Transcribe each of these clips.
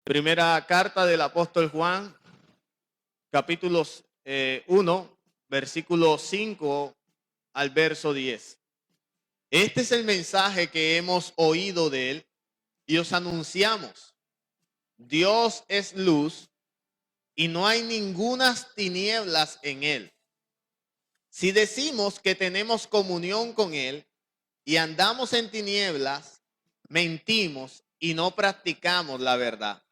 Primera carta del apóstol Juan, capítulos 1, versículo 5 al verso 10. Este es el mensaje que hemos oído de él y os anunciamos. Dios es luz y no hay ningunas tinieblas en él. Si decimos que tenemos comunión con él y andamos en tinieblas, mentimos y no practicamos la verdad.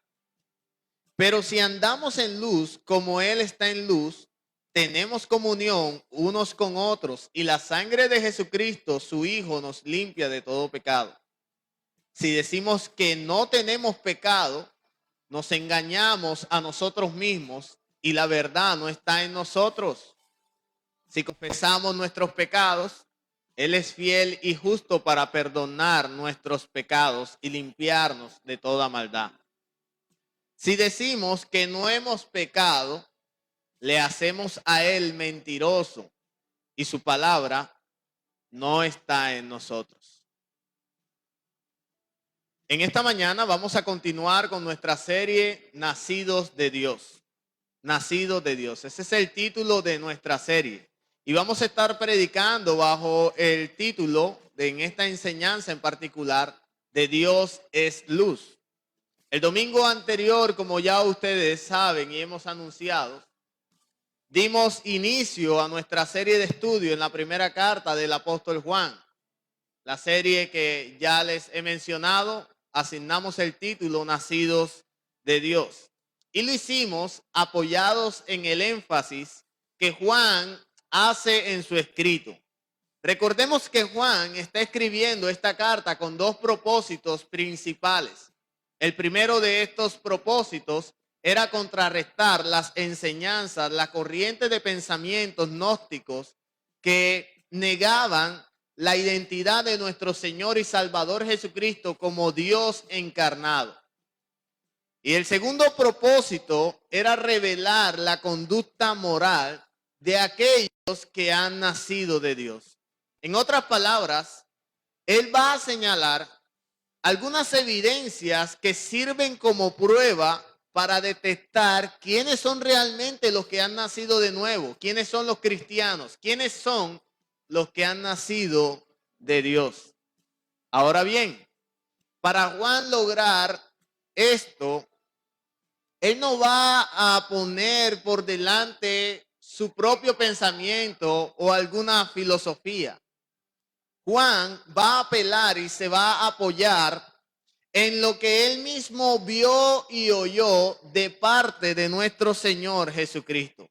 Pero si andamos en luz, como Él está en luz, tenemos comunión unos con otros y la sangre de Jesucristo, su Hijo, nos limpia de todo pecado. Si decimos que no tenemos pecado, nos engañamos a nosotros mismos y la verdad no está en nosotros. Si confesamos nuestros pecados, Él es fiel y justo para perdonar nuestros pecados y limpiarnos de toda maldad. Si decimos que no hemos pecado, le hacemos a él mentiroso y su palabra no está en nosotros. En esta mañana vamos a continuar con nuestra serie Nacidos de Dios. Nacidos de Dios. Ese es el título de nuestra serie. Y vamos a estar predicando bajo el título en esta enseñanza en particular de Dios es luz. El domingo anterior, como ya ustedes saben y hemos anunciado, dimos inicio a nuestra serie de estudio en la primera carta del apóstol Juan. La serie que ya les he mencionado, asignamos el título Nacidos de Dios. Y lo hicimos apoyados en el énfasis que Juan hace en su escrito. Recordemos que Juan está escribiendo esta carta con dos propósitos principales. El primero de estos propósitos era contrarrestar las enseñanzas, la corriente de pensamientos gnósticos que negaban la identidad de nuestro Señor y Salvador Jesucristo como Dios encarnado. Y el segundo propósito era revelar la conducta moral de aquellos que han nacido de Dios. En otras palabras, él va a señalar algunas evidencias que sirven como prueba para detectar quiénes son realmente los que han nacido de nuevo, quiénes son los cristianos, quiénes son los que han nacido de Dios. Ahora bien, para Juan lograr esto, él no va a poner por delante su propio pensamiento o alguna filosofía. Juan va a apelar y se va a apoyar en lo que él mismo vio y oyó de parte de nuestro Señor Jesucristo.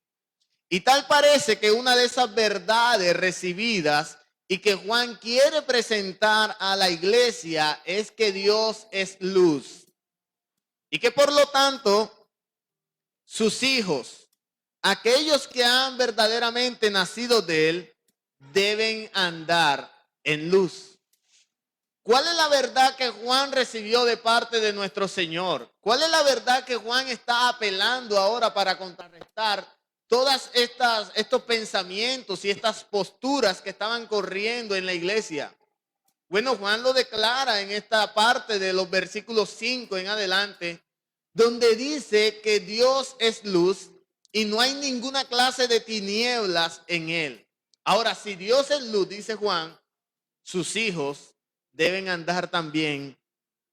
Y tal parece que una de esas verdades recibidas y que Juan quiere presentar a la iglesia es que Dios es luz. Y que por lo tanto sus hijos, aquellos que han verdaderamente nacido de él, deben andar en luz. ¿Cuál es la verdad que Juan recibió de parte de nuestro Señor? ¿Cuál es la verdad que Juan está apelando ahora para contrarrestar todas estos pensamientos y estas posturas que estaban corriendo en la iglesia? Bueno, Juan lo declara en esta parte de los versículos 5 en adelante, donde dice que Dios es luz y no hay ninguna clase de tinieblas en él. Ahora, si Dios es luz, dice Juan, sus hijos deben andar también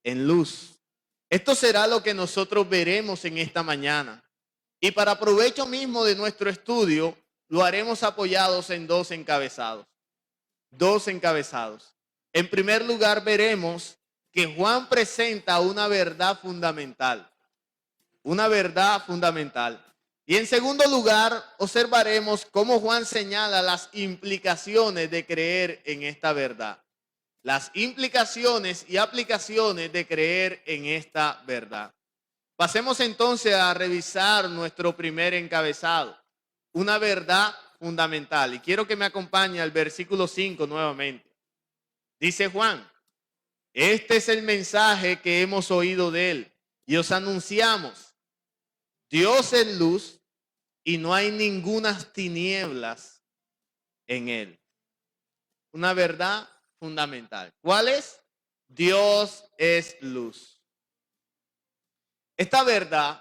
en luz. Esto será lo que nosotros veremos en esta mañana. Y para provecho mismo de nuestro estudio, lo haremos apoyados en dos encabezados. Dos encabezados. En primer lugar, veremos que Juan presenta una verdad fundamental. Una verdad fundamental. Y en segundo lugar, observaremos cómo Juan señala las implicaciones de creer en esta verdad. Las implicaciones y aplicaciones de creer en esta verdad. Pasemos entonces a revisar nuestro primer encabezado, una verdad fundamental. Y quiero que me acompañe al versículo 5 nuevamente. Dice Juan, este es el mensaje que hemos oído de él y os anunciamos. Dios es luz y no hay ninguna tinieblas en él. Una verdad fundamental. ¿Cuál es? Dios es luz. Esta verdad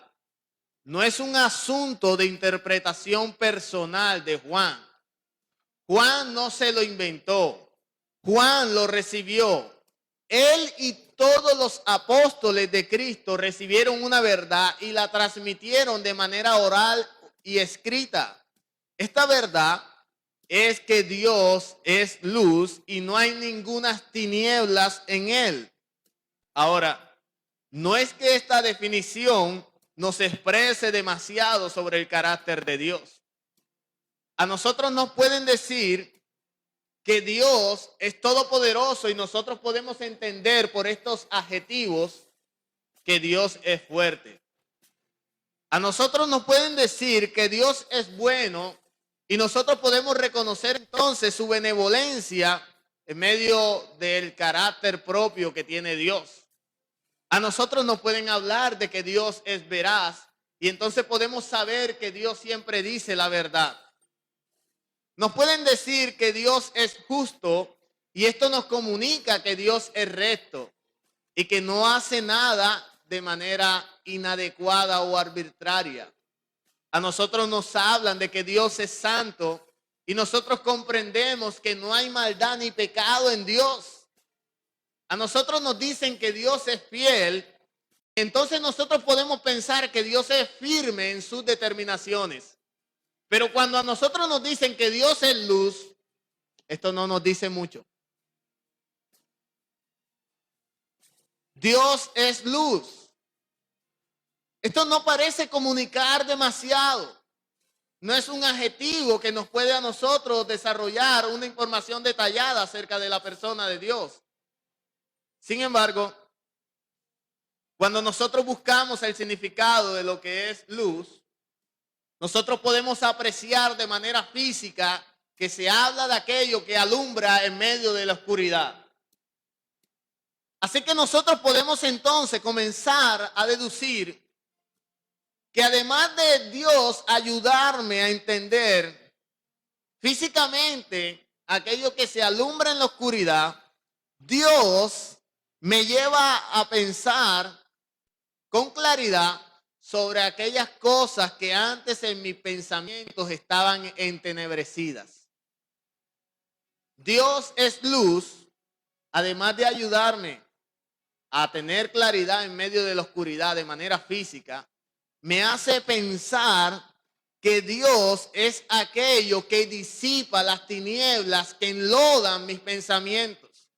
no es un asunto de interpretación personal de Juan. Juan no se lo inventó. Juan lo recibió. Él y todos los apóstoles de Cristo recibieron una verdad y la transmitieron de manera oral y escrita. Esta verdad es que Dios es luz y no hay ninguna tinieblas en él. Ahora, no es que esta definición nos exprese demasiado sobre el carácter de Dios. A nosotros nos pueden decir que Dios es todopoderoso y nosotros podemos entender por estos adjetivos que Dios es fuerte. A nosotros nos pueden decir que Dios es bueno y nosotros podemos reconocer entonces su benevolencia en medio del carácter propio que tiene Dios. A nosotros nos pueden hablar de que Dios es veraz y entonces podemos saber que Dios siempre dice la verdad. Nos pueden decir que Dios es justo y esto nos comunica que Dios es recto y que no hace nada de manera inadecuada o arbitraria. A nosotros nos hablan de que Dios es santo y nosotros comprendemos que no hay maldad ni pecado en Dios. A nosotros nos dicen que Dios es fiel, entonces nosotros podemos pensar que Dios es firme en sus determinaciones. Pero cuando a nosotros nos dicen que Dios es luz, esto no nos dice mucho. Dios es luz. Esto no parece comunicar demasiado. No es un adjetivo que nos puede a nosotros desarrollar una información detallada acerca de la persona de Dios. Sin embargo, cuando nosotros buscamos el significado de lo que es luz, nosotros podemos apreciar de manera física que se habla de aquello que alumbra en medio de la oscuridad. Así que nosotros podemos entonces comenzar a deducir que además de Dios ayudarme a entender físicamente aquello que se alumbra en la oscuridad, Dios me lleva a pensar con claridad sobre aquellas cosas que antes en mis pensamientos estaban entenebrecidas. Dios es luz, además de ayudarme a tener claridad en medio de la oscuridad de manera física, me hace pensar que Dios es aquello que disipa las tinieblas que enlodan mis pensamientos.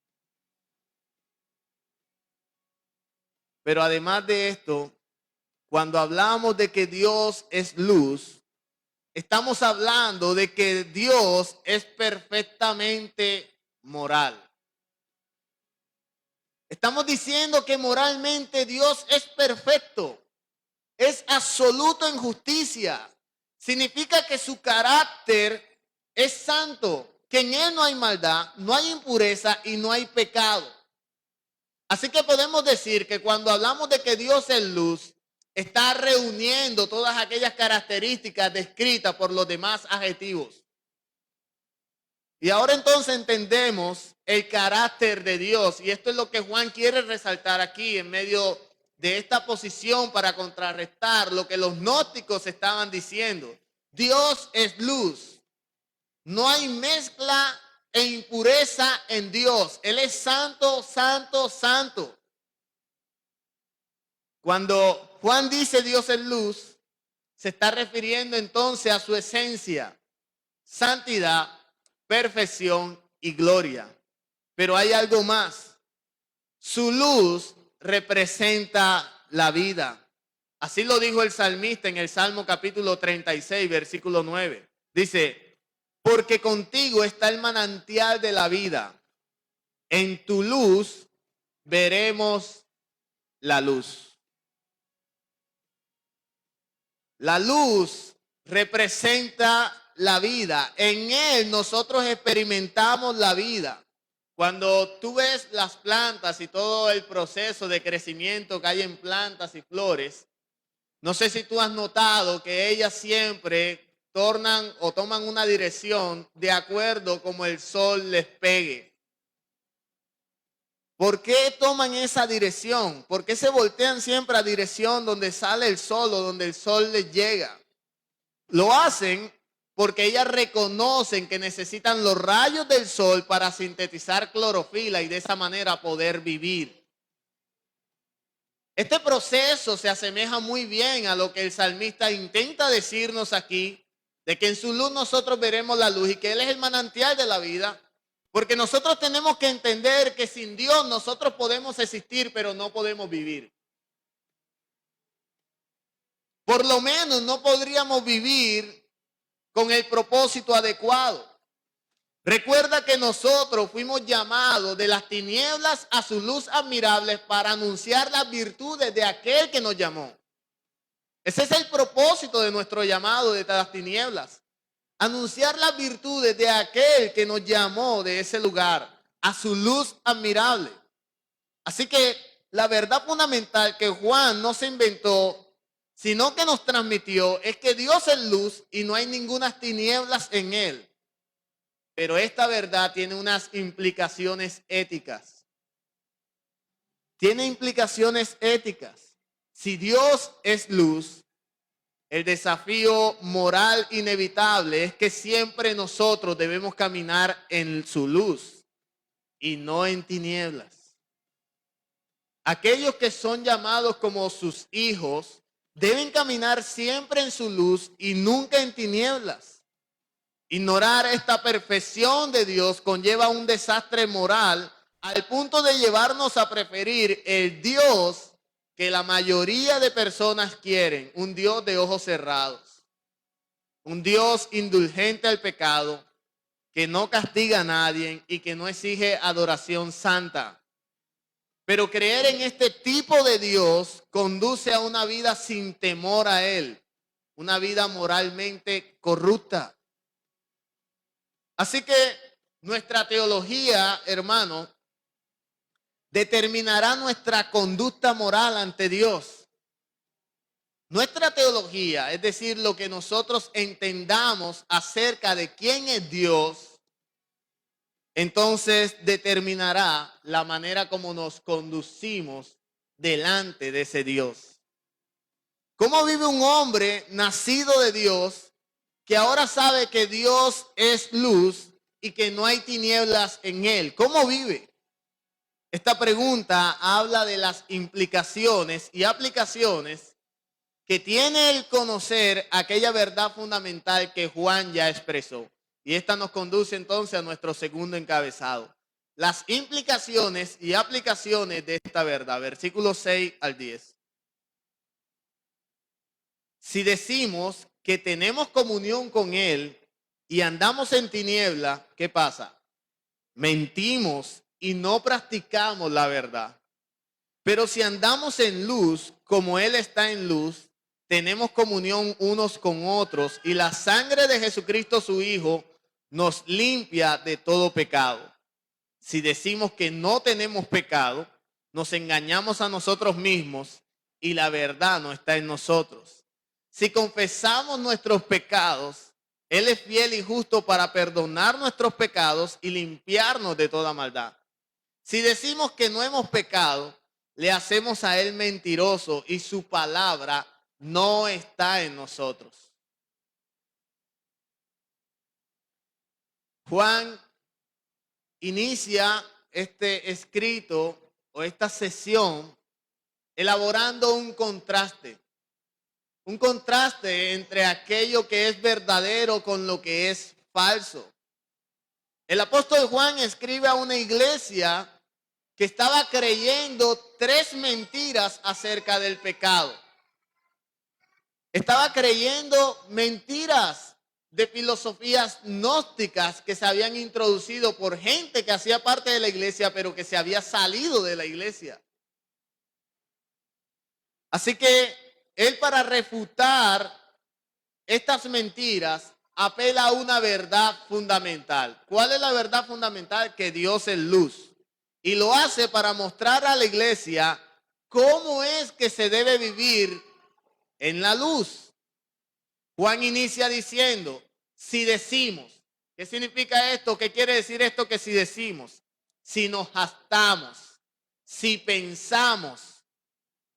Pero además de esto, cuando hablamos de que Dios es luz, estamos hablando de que Dios es perfectamente moral. Estamos diciendo que moralmente Dios es perfecto, es absoluto en justicia. Significa que su carácter es santo, que en él no hay maldad, no hay impureza y no hay pecado. Así que podemos decir que cuando hablamos de que Dios es luz, está reuniendo todas aquellas características descritas por los demás adjetivos. Y ahora entonces entendemos el carácter de Dios. Y esto es lo que Juan quiere resaltar aquí en medio de esta posición para contrarrestar lo que los gnósticos estaban diciendo. Dios es luz. No hay mezcla e impureza en Dios. Él es santo, santo, santo. Cuando Juan dice Dios es luz, se está refiriendo entonces a su esencia, santidad, perfección y gloria. Pero hay algo más. Su luz representa la vida. Así lo dijo el salmista en el Salmo capítulo 36, versículo 9. Dice, porque contigo está el manantial de la vida. En tu luz veremos la luz. La luz representa la vida. En él nosotros experimentamos la vida. Cuando tú ves las plantas y todo el proceso de crecimiento que hay en plantas y flores, no sé si tú has notado que ellas siempre tornan o toman una dirección de acuerdo como el sol les pegue. ¿Por qué toman esa dirección? ¿Por qué se voltean siempre a dirección donde sale el sol o donde el sol les llega? Lo hacen porque ellas reconocen que necesitan los rayos del sol para sintetizar clorofila y de esa manera poder vivir. Este proceso se asemeja muy bien a lo que el salmista intenta decirnos aquí, de que en su luz nosotros veremos la luz y que Él es el manantial de la vida, porque nosotros tenemos que entender que sin Dios nosotros podemos existir, pero no podemos vivir. Por lo menos no podríamos vivir con el propósito adecuado. Recuerda que nosotros fuimos llamados de las tinieblas a su luz admirable para anunciar las virtudes de aquel que nos llamó. Ese es el propósito de nuestro llamado de las tinieblas. Anunciar las virtudes de aquel que nos llamó de ese lugar a su luz admirable. Así que la verdad fundamental que Juan no se inventó, sino que nos transmitió, es que Dios es luz y no hay ninguna tinieblas en Él. Pero esta verdad tiene unas implicaciones éticas. Tiene implicaciones éticas. Si Dios es luz, el desafío moral inevitable es que siempre nosotros debemos caminar en su luz y no en tinieblas. Aquellos que son llamados como sus hijos deben caminar siempre en su luz y nunca en tinieblas. Ignorar esta perfección de Dios conlleva un desastre moral al punto de llevarnos a preferir el Dios que la mayoría de personas quieren, un Dios de ojos cerrados, un Dios indulgente al pecado, que no castiga a nadie y que no exige adoración santa. Pero creer en este tipo de Dios conduce a una vida sin temor a Él, una vida moralmente corrupta. Así que nuestra teología, hermano, determinará nuestra conducta moral ante Dios. Nuestra teología, es decir, lo que nosotros entendamos acerca de quién es Dios, entonces determinará la manera como nos conducimos delante de ese Dios. ¿Cómo vive un hombre nacido de Dios que ahora sabe que Dios es luz y que no hay tinieblas en Él? ¿Cómo vive? Esta pregunta habla de las implicaciones y aplicaciones que tiene el conocer aquella verdad fundamental que Juan ya expresó. Y esta nos conduce entonces a nuestro segundo encabezado. Las implicaciones y aplicaciones de esta verdad. Versículos 6 al 10. Si decimos que tenemos comunión con Él y andamos en tiniebla, ¿qué pasa? Mentimos y no practicamos la verdad. Pero si andamos en luz, como Él está en luz, tenemos comunión unos con otros y la sangre de Jesucristo su Hijo nos limpia de todo pecado. Si decimos que no tenemos pecado, nos engañamos a nosotros mismos y la verdad no está en nosotros. Si confesamos nuestros pecados, Él es fiel y justo para perdonar nuestros pecados y limpiarnos de toda maldad. Si decimos que no hemos pecado, le hacemos a Él mentiroso y su palabra no está en nosotros. Juan inicia este escrito o esta sesión elaborando un contraste entre aquello que es verdadero con lo que es falso. El apóstol Juan escribe a una iglesia que estaba creyendo 3 mentiras acerca del pecado. Estaba creyendo mentiras de filosofías gnósticas que se habían introducido por gente que hacía parte de la iglesia, pero que se había salido de la iglesia. Así que él, para refutar estas mentiras, apela a una verdad fundamental. ¿Cuál es la verdad fundamental? Que Dios es luz. Y lo hace para mostrar a la iglesia cómo es que se debe vivir en la luz. Juan inicia diciendo, si decimos, ¿qué significa esto? ¿Qué quiere decir esto que si decimos? Si nos jactamos. si pensamos,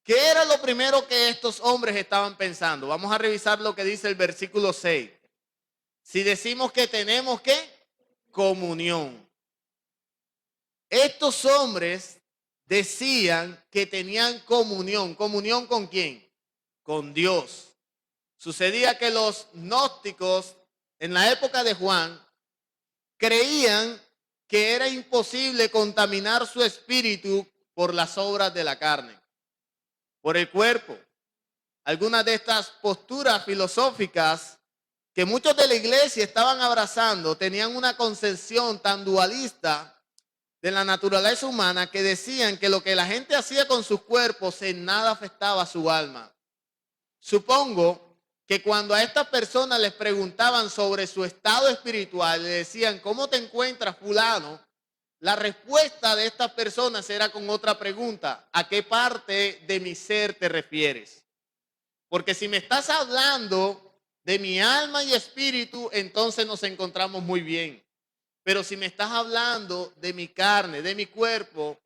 ¿qué era lo primero que estos hombres estaban pensando? Vamos a revisar lo que dice el versículo 6. Si decimos que tenemos, ¿qué? Comunión. Estos hombres decían que tenían comunión. ¿Comunión con quién? Con Dios. Sucedía que los gnósticos en la época de Juan creían que era imposible contaminar su espíritu por las obras de la carne, por el cuerpo. Algunas de estas posturas filosóficas que muchos de la iglesia estaban abrazando tenían una concepción tan dualista de la naturaleza humana que decían que lo que la gente hacía con sus cuerpos en nada afectaba a su alma. Supongo que cuando a estas personas les preguntaban sobre su estado espiritual, le decían, ¿cómo te encuentras, fulano? La respuesta de estas personas era con otra pregunta: ¿a qué parte de mi ser te refieres? Porque si me estás hablando de mi alma y espíritu, entonces nos encontramos muy bien. Pero si me estás hablando de mi carne, de mi cuerpo,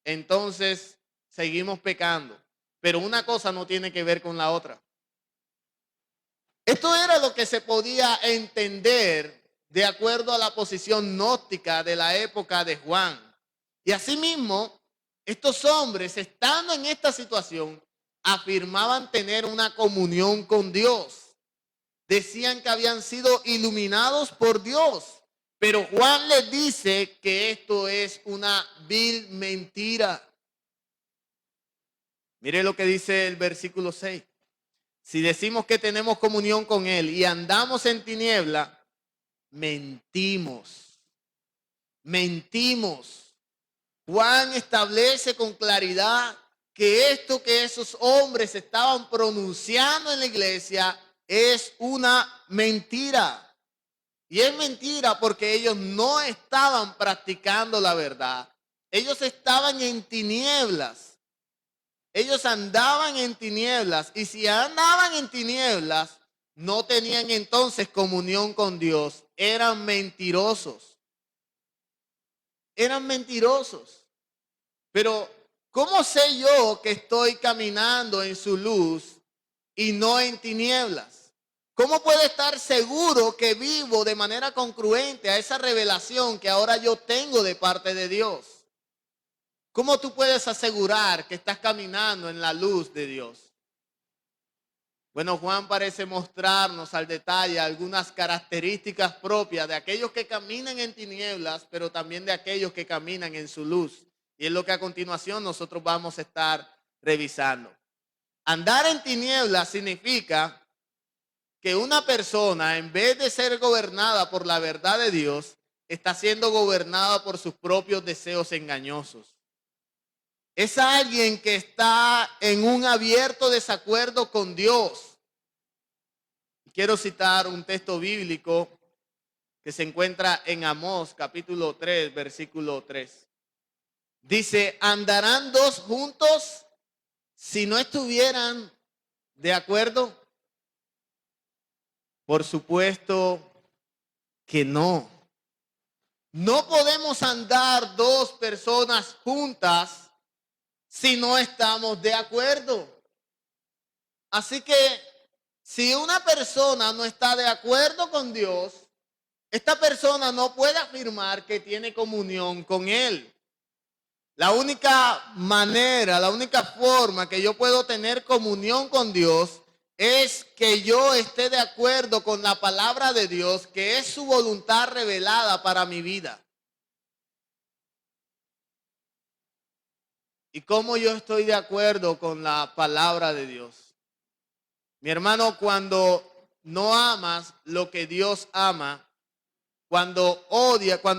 entonces seguimos pecando. Pero una cosa no tiene que ver con la otra. Esto era lo que se podía entender de acuerdo a la posición gnóstica de la época de Juan. Y asimismo, estos hombres, estando en esta situación, afirmaban tener una comunión con Dios. Decían que habían sido iluminados por Dios. Pero Juan les dice que esto es una vil mentira. Mire lo que dice el versículo 6. Si decimos que tenemos comunión con Él y andamos en tiniebla, mentimos. Mentimos. Juan establece con claridad que esto que esos hombres estaban pronunciando en la iglesia es una mentira. Y es mentira porque ellos no estaban practicando la verdad. Ellos estaban en tinieblas. Ellos andaban en tinieblas. Y si andaban en tinieblas, no tenían entonces comunión con Dios. Eran mentirosos. Eran mentirosos. Pero, ¿cómo sé yo que estoy caminando en su luz y no en tinieblas? ¿Cómo puedo estar seguro que vivo de manera congruente a esa revelación que ahora yo tengo de parte de Dios? ¿Cómo tú puedes asegurar que estás caminando en la luz de Dios? Bueno, Juan parece mostrarnos al detalle algunas características propias de aquellos que caminan en tinieblas, pero también de aquellos que caminan en su luz. Y es lo que a continuación nosotros vamos a estar revisando. Andar en tinieblas significa que una persona, en vez de ser gobernada por la verdad de Dios, está siendo gobernada por sus propios deseos engañosos. Es alguien que está en un abierto desacuerdo con Dios. Quiero citar un texto bíblico que se encuentra en Amós, capítulo 3, versículo 3. Dice, ¿andarán dos juntos si no estuvieran de acuerdo? Por supuesto que no. No podemos andar dos personas juntas si no estamos de acuerdo. Así que si una persona no está de acuerdo con Dios, esta persona no puede afirmar que tiene comunión con Él. La única manera, la única forma que yo puedo tener comunión con Dios es que yo esté de acuerdo con la palabra de Dios, que es su voluntad revelada para mi vida. ¿Y cómo yo estoy de acuerdo con la palabra de Dios? Mi hermano, cuando no amas lo que Dios ama, cuando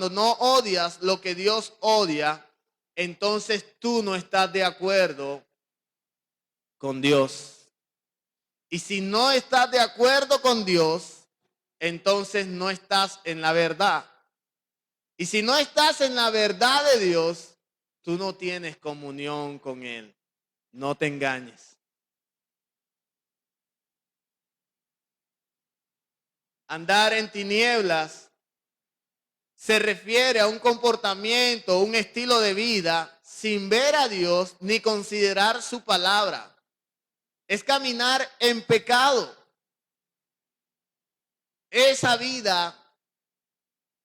no odias lo que Dios odia, entonces tú no estás de acuerdo con Dios. Y si no estás de acuerdo con Dios, entonces no estás en la verdad. Y si no estás en la verdad de Dios, tú no tienes comunión con Él. No te engañes. Andar en tinieblas se refiere a un comportamiento, un estilo de vida sin ver a Dios ni considerar su palabra. Es caminar en pecado. Esa vida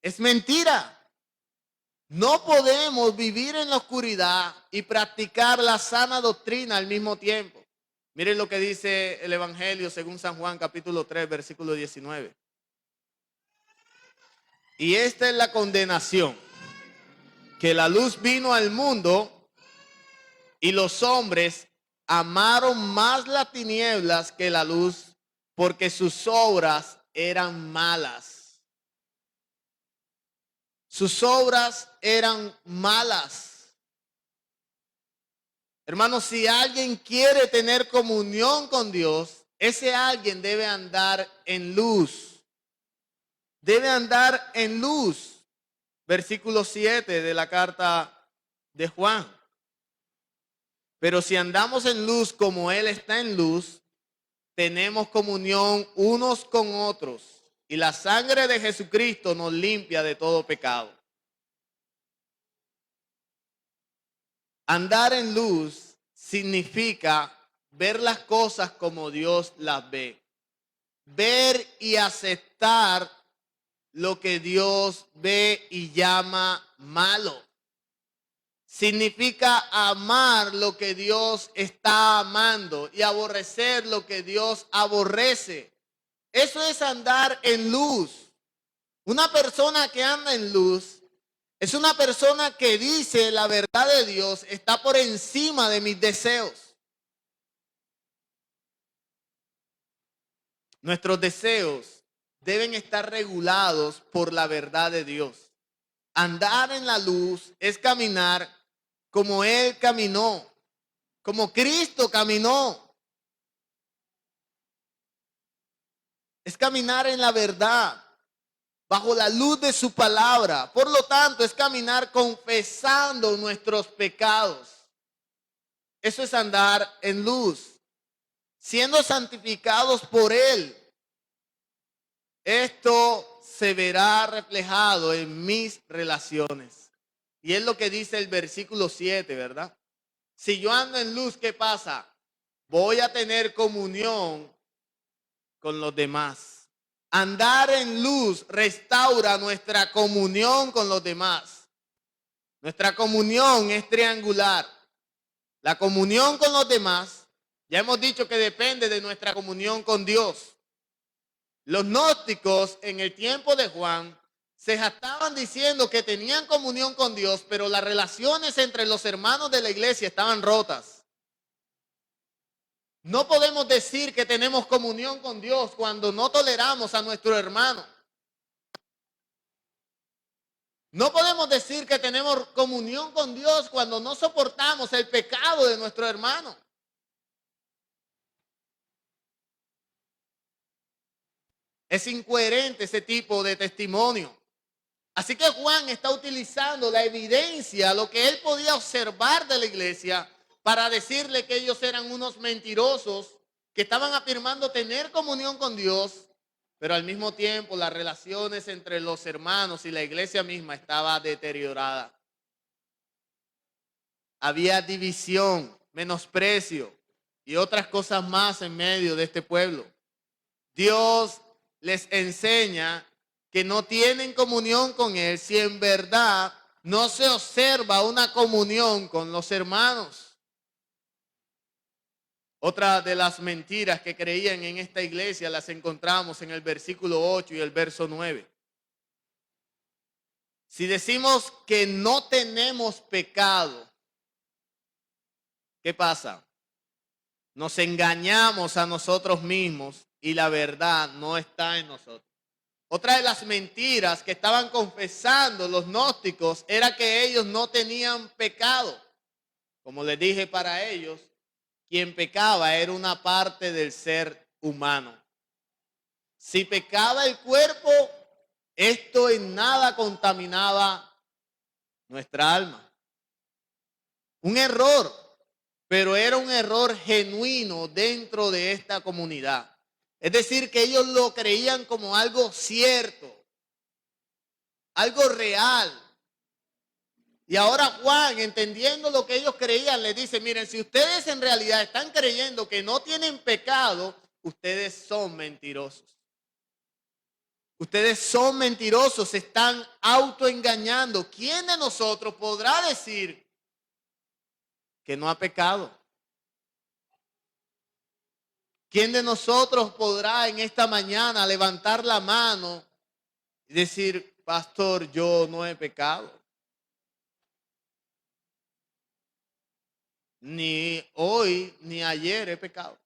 es mentira. No podemos vivir en la oscuridad y practicar la sana doctrina al mismo tiempo. Miren lo que dice el Evangelio según San Juan, capítulo 3, versículo 19. Y esta es la condenación, que la luz vino al mundo y los hombres amaron más las tinieblas que la luz, porque sus obras eran malas. Sus obras eran malas. Hermanos, si alguien quiere tener comunión con Dios, ese alguien debe andar en luz. Debe andar en luz. Versículo 7 de la carta de Juan. Pero si andamos en luz como Él está en luz, tenemos comunión unos con otros. Y la sangre de Jesucristo nos limpia de todo pecado. Andar en luz significa ver las cosas como Dios las ve. Ver y aceptar lo que Dios ve y llama malo. Significa amar lo que Dios está amando y aborrecer lo que Dios aborrece. Eso es andar en luz. Una persona que anda en luz es una persona que dice la verdad de Dios está por encima de mis deseos. Nuestros deseos deben estar regulados por la verdad de Dios. Andar en la luz es caminar como Él caminó, como Cristo caminó. Es caminar en la verdad, bajo la luz de su palabra. Por lo tanto, es caminar confesando nuestros pecados. Eso es andar en luz, siendo santificados por Él. Esto se verá reflejado en mis relaciones. Y es lo que dice el versículo 7, ¿verdad? Si yo ando en luz, ¿qué pasa? Voy a tener comunión con los demás. Andar en luz restaura nuestra comunión con los demás. Nuestra comunión es triangular. La comunión con los demás, ya hemos dicho que depende de nuestra comunión con Dios. Los gnósticos en el tiempo de Juan se jactaban diciendo que tenían comunión con Dios, pero las relaciones entre los hermanos de la iglesia estaban rotas. No podemos decir que tenemos comunión con Dios cuando no toleramos a nuestro hermano. No podemos decir que tenemos comunión con Dios cuando no soportamos el pecado de nuestro hermano. Es incoherente ese tipo de testimonio. Así que Juan está utilizando la evidencia, lo que él podía observar de la iglesia, para decirle que ellos eran unos mentirosos que estaban afirmando tener comunión con Dios, pero al mismo tiempo las relaciones entre los hermanos y la iglesia misma estaba deteriorada. Había división, menosprecio y otras cosas más en medio de este pueblo. Dios les enseña que no tienen comunión con Él si en verdad no se observa una comunión con los hermanos. Otra de las mentiras que creían en esta iglesia las encontramos en el versículo 8 y el verso 9. Si decimos que no tenemos pecado, ¿qué pasa? Nos engañamos a nosotros mismos y la verdad no está en nosotros. Otra de las mentiras que estaban confesando los gnósticos era que ellos no tenían pecado. Como les dije, para ellos, quien pecaba era una parte del ser humano. Si pecaba el cuerpo, esto en nada contaminaba nuestra alma. Un error, pero era un error genuino dentro de esta comunidad. Es decir, que ellos lo creían como algo cierto, algo real. Y ahora Juan, entendiendo lo que ellos creían, les dice, miren, si ustedes en realidad están creyendo que no tienen pecado, ustedes son mentirosos. Ustedes son mentirosos, se están autoengañando. ¿Quién de nosotros podrá decir que no ha pecado? ¿Quién de nosotros podrá en esta mañana levantar la mano y decir, pastor, yo no he pecado? Ni hoy ni ayer he pecado.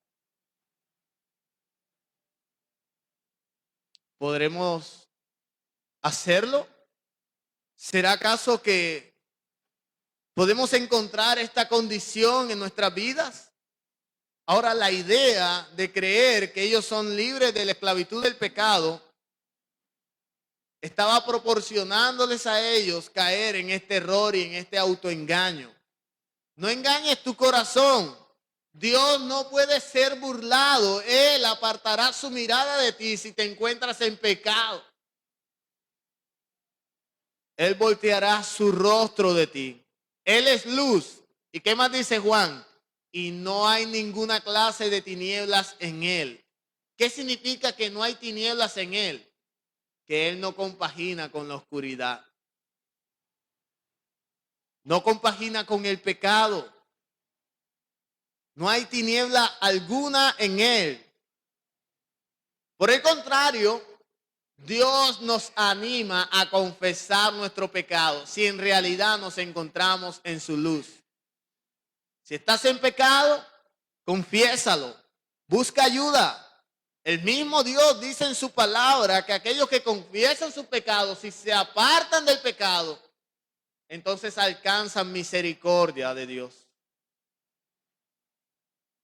¿Podremos hacerlo? ¿Será acaso que podemos encontrar esta condición en nuestras vidas? Ahora, la idea de creer que ellos son libres de la esclavitud del pecado estaba proporcionándoles a ellos caer en este error y en este autoengaño. No engañes tu corazón. Dios no puede ser burlado. Él apartará su mirada de ti si te encuentras en pecado. Él volteará su rostro de ti. Él es luz. ¿Y qué más dice Juan? Y no hay ninguna clase de tinieblas en él. ¿Qué significa que no hay tinieblas en él? Que él no compagina con la oscuridad. No compagina con el pecado. No hay tiniebla alguna en él. Por el contrario, Dios nos anima a confesar nuestro pecado si en realidad nos encontramos en su luz. Si estás en pecado, confiésalo. Busca ayuda. El mismo Dios dice en su palabra que aquellos que confiesan sus pecados, si se apartan del pecado, entonces alcanzan misericordia de Dios.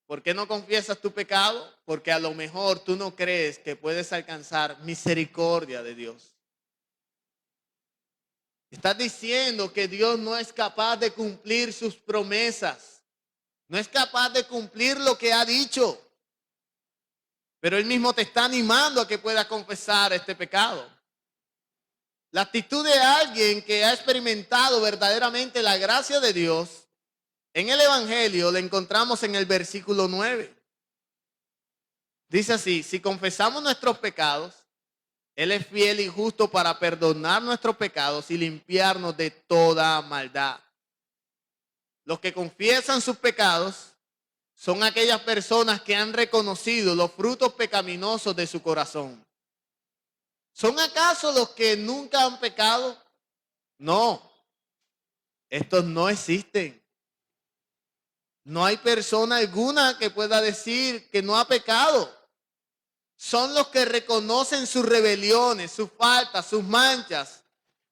¿Por qué no confiesas tu pecado? Porque a lo mejor tú no crees que puedes alcanzar misericordia de Dios. Estás diciendo que Dios no es capaz de cumplir sus promesas. No es capaz de cumplir lo que ha dicho. Pero Él mismo te está animando a que puedas confesar este pecado. La actitud de alguien que ha experimentado verdaderamente la gracia de Dios, en el Evangelio la encontramos en el versículo 9. Dice así, si confesamos nuestros pecados, Él es fiel y justo para perdonar nuestros pecados y limpiarnos de toda maldad. Los que confiesan sus pecados son aquellas personas que han reconocido los frutos pecaminosos de su corazón. ¿Son acaso los que nunca han pecado? No, estos no existen. No hay persona alguna que pueda decir que no ha pecado. Son los que reconocen sus rebeliones, sus faltas, sus manchas.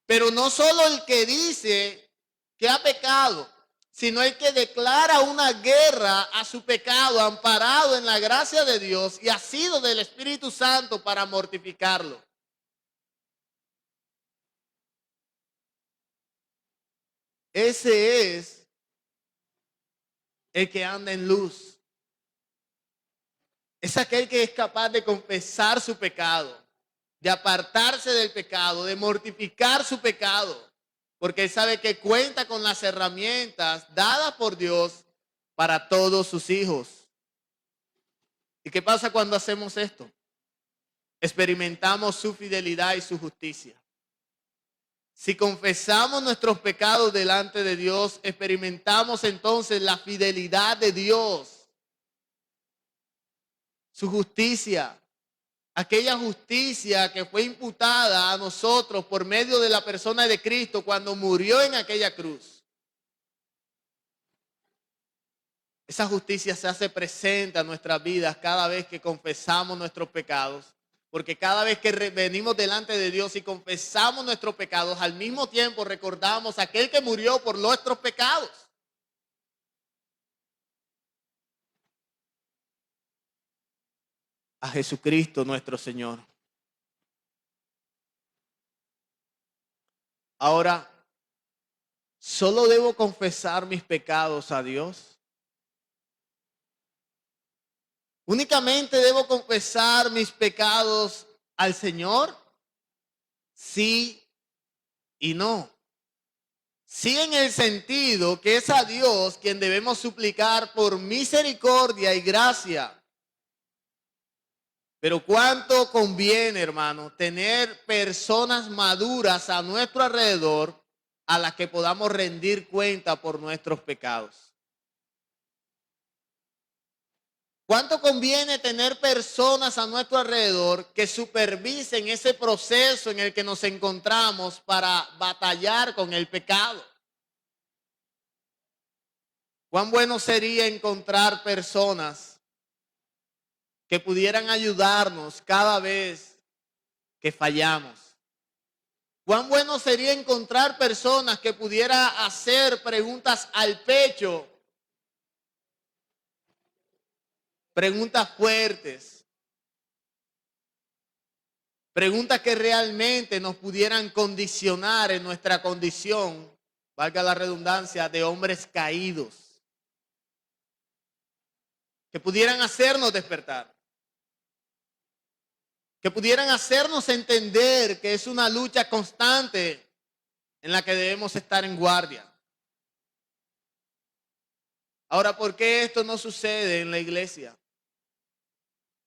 Pero no solo el que dice que ha pecado, sino el que declara una guerra a su pecado, amparado en la gracia de Dios y asido del Espíritu Santo para mortificarlo. Ese es el que anda en luz. Es aquel que es capaz de confesar su pecado, de apartarse del pecado, de mortificar su pecado, porque él sabe que cuenta con las herramientas dadas por Dios para todos sus hijos. ¿Y qué pasa cuando hacemos esto? Experimentamos su fidelidad y su justicia. Si confesamos nuestros pecados delante de Dios, experimentamos entonces la fidelidad de Dios, su justicia, aquella justicia que fue imputada a nosotros por medio de la persona de Cristo cuando murió en aquella cruz. Esa justicia se hace presente a nuestras vidas cada vez que confesamos nuestros pecados. Porque cada vez que venimos delante de Dios y confesamos nuestros pecados, al mismo tiempo recordamos a aquel que murió por nuestros pecados. A Jesucristo nuestro Señor. Ahora, ¿solo debo confesar mis pecados a Dios? ¿Únicamente debo confesar mis pecados al Señor? Sí y no. Sí, en el sentido que es a Dios quien debemos suplicar por misericordia y gracia. Pero cuánto conviene, hermano, tener personas maduras a nuestro alrededor a las que podamos rendir cuenta por nuestros pecados. ¿Cuánto conviene tener personas a nuestro alrededor que supervisen ese proceso en el que nos encontramos para batallar con el pecado? ¿Cuán bueno sería encontrar personas que pudieran ayudarnos cada vez que fallamos? ¿Cuán bueno sería encontrar personas que pudieran hacer preguntas al pecho, preguntas fuertes, preguntas que realmente nos pudieran condicionar en nuestra condición, valga la redundancia, de hombres caídos, que pudieran hacernos despertar, que pudieran hacernos entender que es una lucha constante en la que debemos estar en guardia? Ahora, ¿por qué esto no sucede en la iglesia?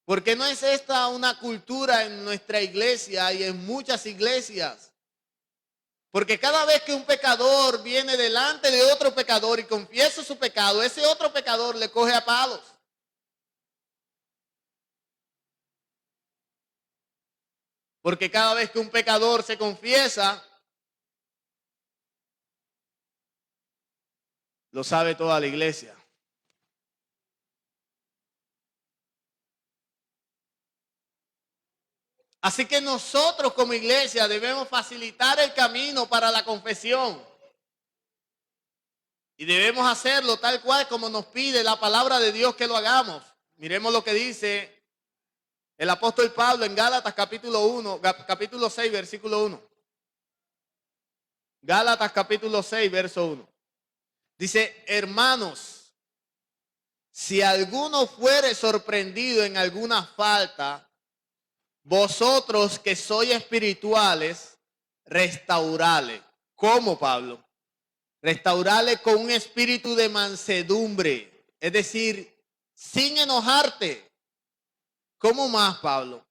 ¿Por qué no es esta una cultura en nuestra iglesia y en muchas iglesias? Porque cada vez que un pecador viene delante de otro pecador y confiesa su pecado, ese otro pecador le coge a palos. Porque cada vez que un pecador se confiesa, lo sabe toda la iglesia. Así que nosotros como iglesia debemos facilitar el camino para la confesión. Y debemos hacerlo tal cual como nos pide la palabra de Dios que lo hagamos. Miremos lo que dice el apóstol Pablo en Gálatas capítulo 6, versículo 1. Gálatas capítulo 6, verso 1. Dice: hermanos, si alguno fuere sorprendido en alguna falta, vosotros que sois espirituales, restaurale. ¿Cómo, Pablo? Restaurale con un espíritu de mansedumbre, es decir, sin enojarte. ¿Cómo más, Pablo?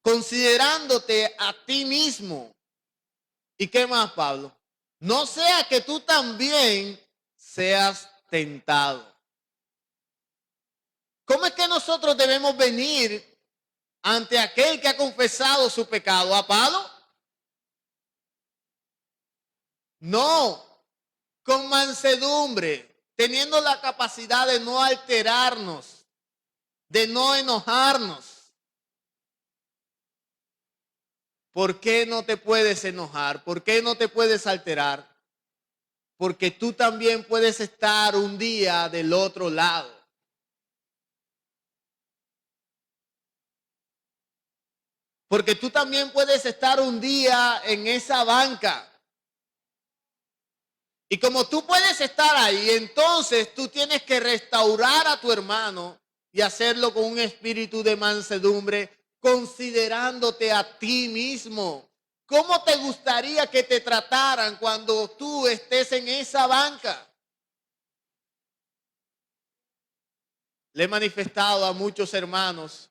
Considerándote a ti mismo. ¿Y qué más, Pablo? No sea que tú también seas tentado. ¿Cómo es que nosotros debemos venir ante aquel que ha confesado su pecado? ¿A palo? No, con mansedumbre, teniendo la capacidad de no alterarnos, de no enojarnos. ¿Por qué no te puedes enojar? ¿Por qué no te puedes alterar? Porque tú también puedes estar un día del otro lado. Porque tú también puedes estar un día en esa banca. Y como tú puedes estar ahí, entonces tú tienes que restaurar a tu hermano y hacerlo con un espíritu de mansedumbre, considerándote a ti mismo. ¿Cómo te gustaría que te trataran cuando tú estés en esa banca? Le he manifestado a muchos hermanos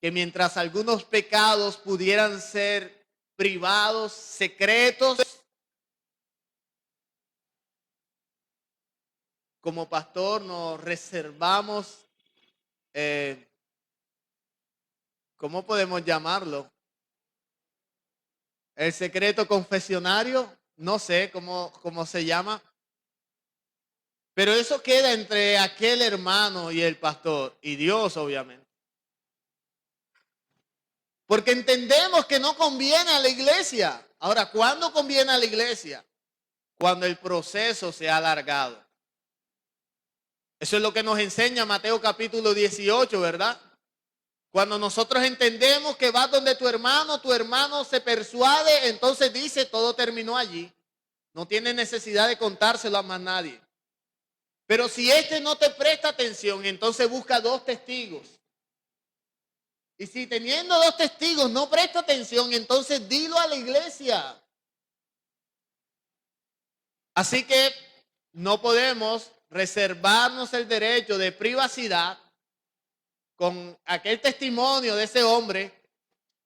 que mientras algunos pecados pudieran ser privados, secretos, como pastor nos reservamos, ¿cómo podemos llamarlo? El secreto confesionario, no sé cómo se llama. Pero eso queda entre aquel hermano y el pastor y Dios, obviamente. Porque entendemos que no conviene a la iglesia. Ahora, ¿cuándo conviene a la iglesia? Cuando el proceso se ha alargado. Eso es lo que nos enseña Mateo capítulo 18, ¿verdad? Cuando nosotros entendemos que vas donde tu hermano se persuade, entonces dice, todo terminó allí. No tiene necesidad de contárselo a más nadie. Pero si este no te presta atención, entonces busca 2 testigos. Y si teniendo 2 testigos no presta atención, entonces dilo a la iglesia. Así que no podemos reservarnos el derecho de privacidad con aquel testimonio de ese hombre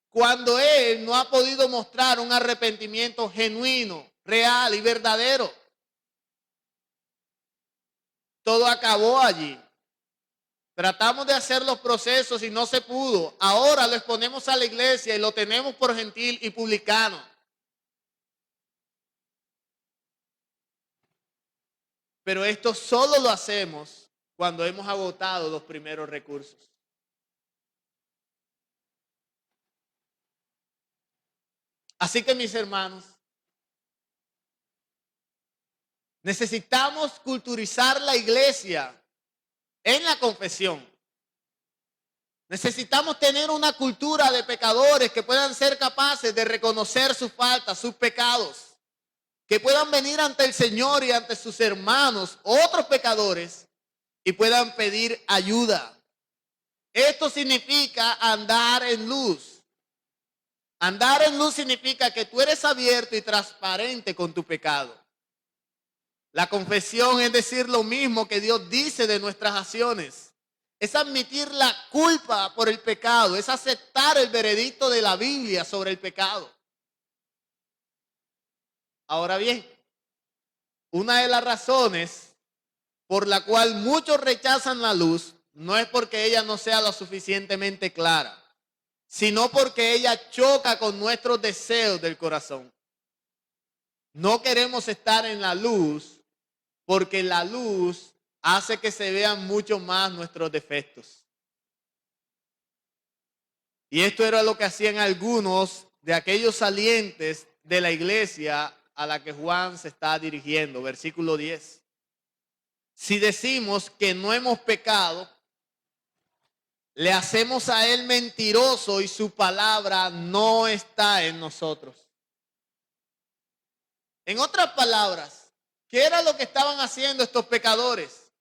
cuando él no ha podido mostrar un arrepentimiento genuino, real y verdadero. Todo acabó allí. Tratamos de hacer los procesos y no se pudo. Ahora lo exponemos a la iglesia y lo tenemos por gentil y publicano. Pero esto solo lo hacemos cuando hemos agotado los primeros recursos. Así que, mis hermanos, necesitamos culturizar la iglesia en la confesión. Necesitamos tener una cultura de pecadores que puedan ser capaces de reconocer sus faltas, sus pecados, que puedan venir ante el Señor y ante sus hermanos, otros pecadores, y puedan pedir ayuda. Esto significa andar en luz. Andar en luz significa que tú eres abierto y transparente con tu pecado. La confesión es decir lo mismo que Dios dice de nuestras acciones. Es admitir la culpa por el pecado, es aceptar el veredicto de la Biblia sobre el pecado. Ahora bien, una de las razones por la cual muchos rechazan la luz no es porque ella no sea lo suficientemente clara, sino porque ella choca con nuestros deseos del corazón. No queremos estar en la luz porque la luz hace que se vean mucho más nuestros defectos. Y esto era lo que hacían algunos de aquellos salientes de la iglesia a la que Juan se está dirigiendo. Versículo 10. Si decimos que no hemos pecado, le hacemos a él mentiroso y su palabra no está en nosotros. En otras palabras, ¿qué era lo que estaban haciendo estos pecadores?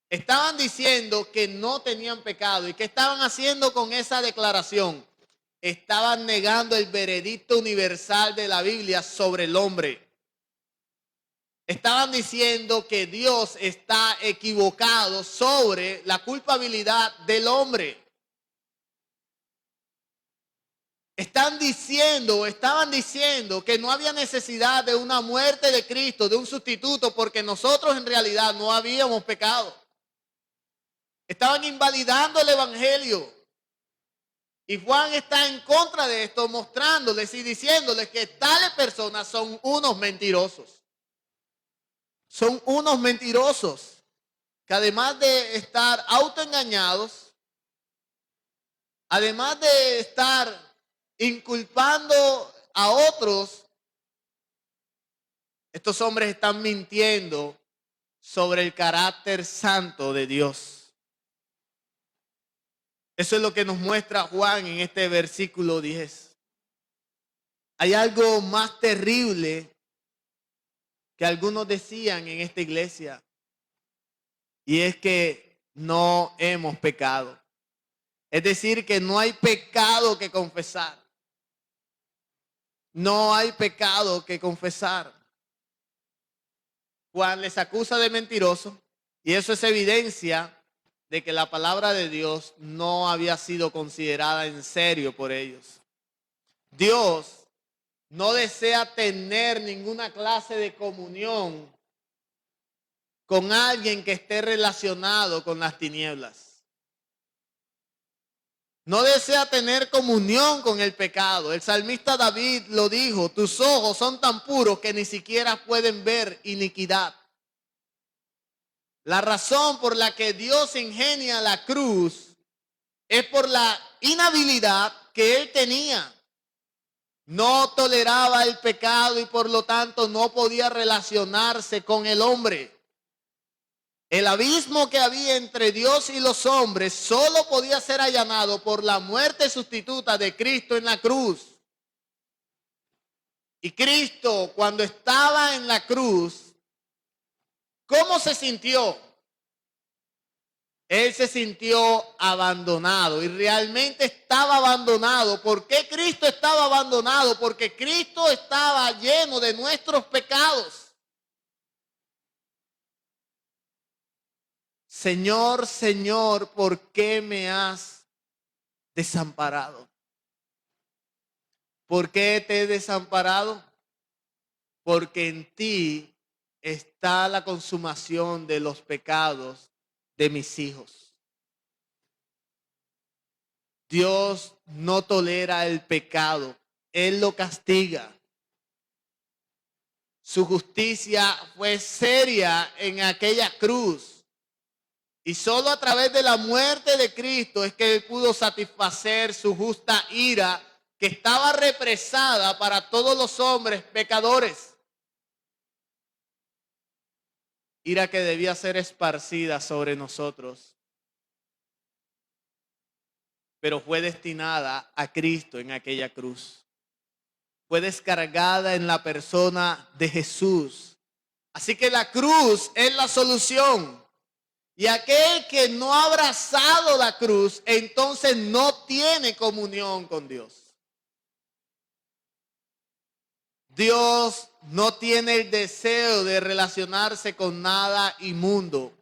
Estaban diciendo que no tenían pecado. ¿Y qué estaban haciendo con esa declaración? Estaban negando el veredicto universal de la Biblia sobre el hombre. Estaban diciendo que Dios está equivocado sobre la culpabilidad del hombre. Estaban diciendo que no había necesidad de una muerte de Cristo, de un sustituto, porque nosotros en realidad no habíamos pecado. Estaban invalidando el evangelio. Y Juan está en contra de esto, mostrándoles y diciéndoles que tales personas son unos mentirosos. Son unos mentirosos que además de estar autoengañados, además de estar inculpando a otros, estos hombres están mintiendo sobre el carácter santo de Dios. Eso es lo que nos muestra Juan en este versículo 10. Hay algo más terrible que algunos decían en esta iglesia, y es que no hemos pecado. Es decir, que no hay pecado que confesar. No hay pecado que confesar. Juan les acusa de mentirosos, y eso es evidencia de que la palabra de Dios no había sido considerada en serio por ellos. Dios no desea tener ninguna clase de comunión con alguien que esté relacionado con las tinieblas. No desea tener comunión con el pecado. El salmista David lo dijo: tus ojos son tan puros que ni siquiera pueden ver iniquidad. La razón por la que Dios ingenia la cruz es por la inhabilidad que él tenía. No toleraba el pecado y por lo tanto no podía relacionarse con el hombre. El abismo que había entre Dios y los hombres solo podía ser allanado por la muerte sustituta de Cristo en la cruz. Y Cristo, cuando estaba en la cruz, ¿cómo se sintió? Él se sintió abandonado y realmente estaba abandonado. ¿Por qué Cristo estaba abandonado? Porque Cristo estaba lleno de nuestros pecados. Señor, Señor, ¿por qué me has desamparado? ¿Por qué te he desamparado? Porque en ti está la consumación de los pecados de mis hijos. Dios no tolera el pecado, Él lo castiga. Su justicia fue seria en aquella cruz. Y solo a través de la muerte de Cristo es que Él pudo satisfacer su justa ira que estaba represada para todos los hombres pecadores. Ira que debía ser esparcida sobre nosotros, pero fue destinada a Cristo en aquella cruz. Fue descargada en la persona de Jesús. Así que la cruz es la solución. Y aquel que no ha abrazado la cruz, entonces no tiene comunión con Dios. Dios no tiene el deseo de relacionarse con nada inmundo.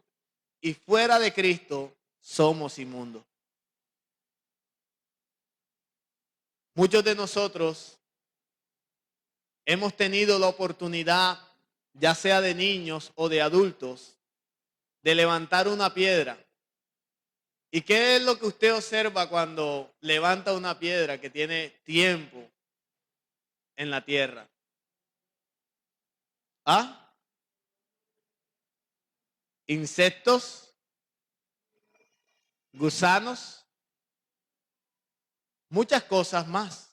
Y fuera de Cristo somos inmundos. Muchos de nosotros hemos tenido la oportunidad, ya sea de niños o de adultos, de levantar una piedra. ¿Y qué es lo que usted observa cuando levanta una piedra que tiene tiempo en la tierra? ¿Ah? Insectos, gusanos, muchas cosas más.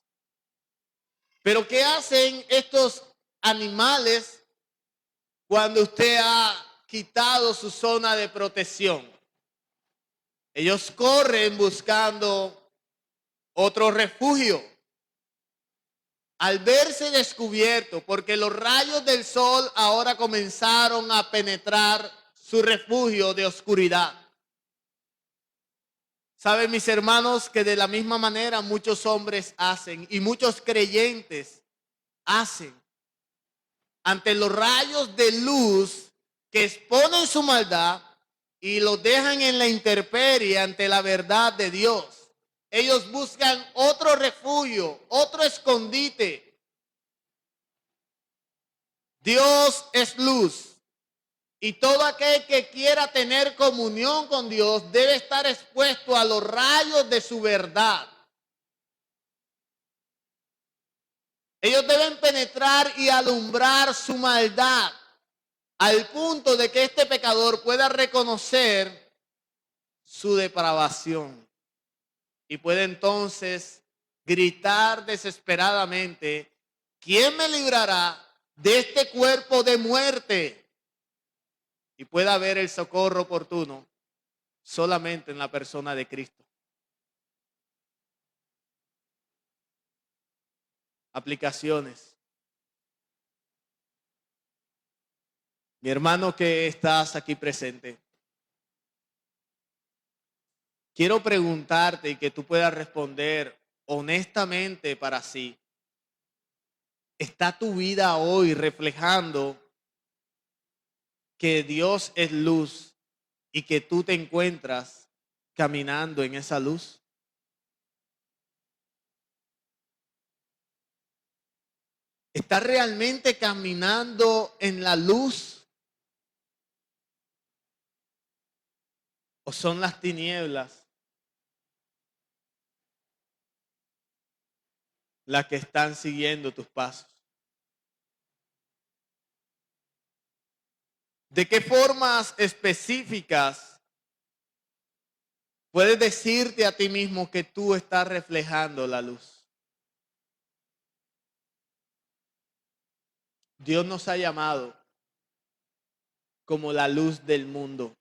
Pero ¿qué hacen estos animales cuando usted ha quitado su zona de protección? Ellos corren buscando otro refugio. Al verse descubierto, porque los rayos del sol ahora comenzaron a penetrar su refugio de oscuridad. Saben, mis hermanos, que de la misma manera muchos hombres hacen y muchos creyentes hacen ante los rayos de luz que exponen su maldad y los dejan en la intemperie ante la verdad de Dios. Ellos buscan otro refugio, otro escondite. Dios es luz y todo aquel que quiera tener comunión con Dios debe estar expuesto a los rayos de su verdad. Ellos deben penetrar y alumbrar su maldad al punto de que este pecador pueda reconocer su depravación y puede entonces gritar desesperadamente: ¿quién me librará de este cuerpo de muerte? Y pueda ver el socorro oportuno solamente en la persona de Cristo. Aplicaciones. Mi hermano que estás aquí presente, quiero preguntarte y que tú puedas responder honestamente para sí. ¿Está tu vida hoy reflejando que Dios es luz y que tú te encuentras caminando en esa luz? ¿Estás realmente caminando en la luz? ¿O son las tinieblas las que están siguiendo tus pasos? ¿De qué formas específicas puedes decirte a ti mismo que tú estás reflejando la luz? Dios nos ha llamado como la luz del mundo.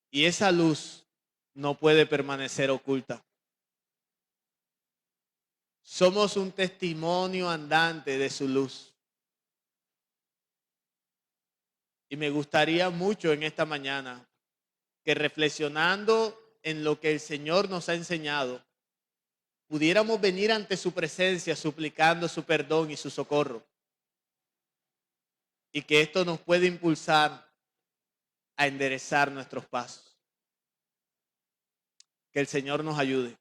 Y esa luz no puede permanecer oculta. Somos un testimonio andante de su luz. Y me gustaría mucho en esta mañana que reflexionando en lo que el Señor nos ha enseñado, pudiéramos venir ante su presencia suplicando su perdón y su socorro. Y que esto nos puede impulsar a enderezar nuestros pasos. Que el Señor nos ayude.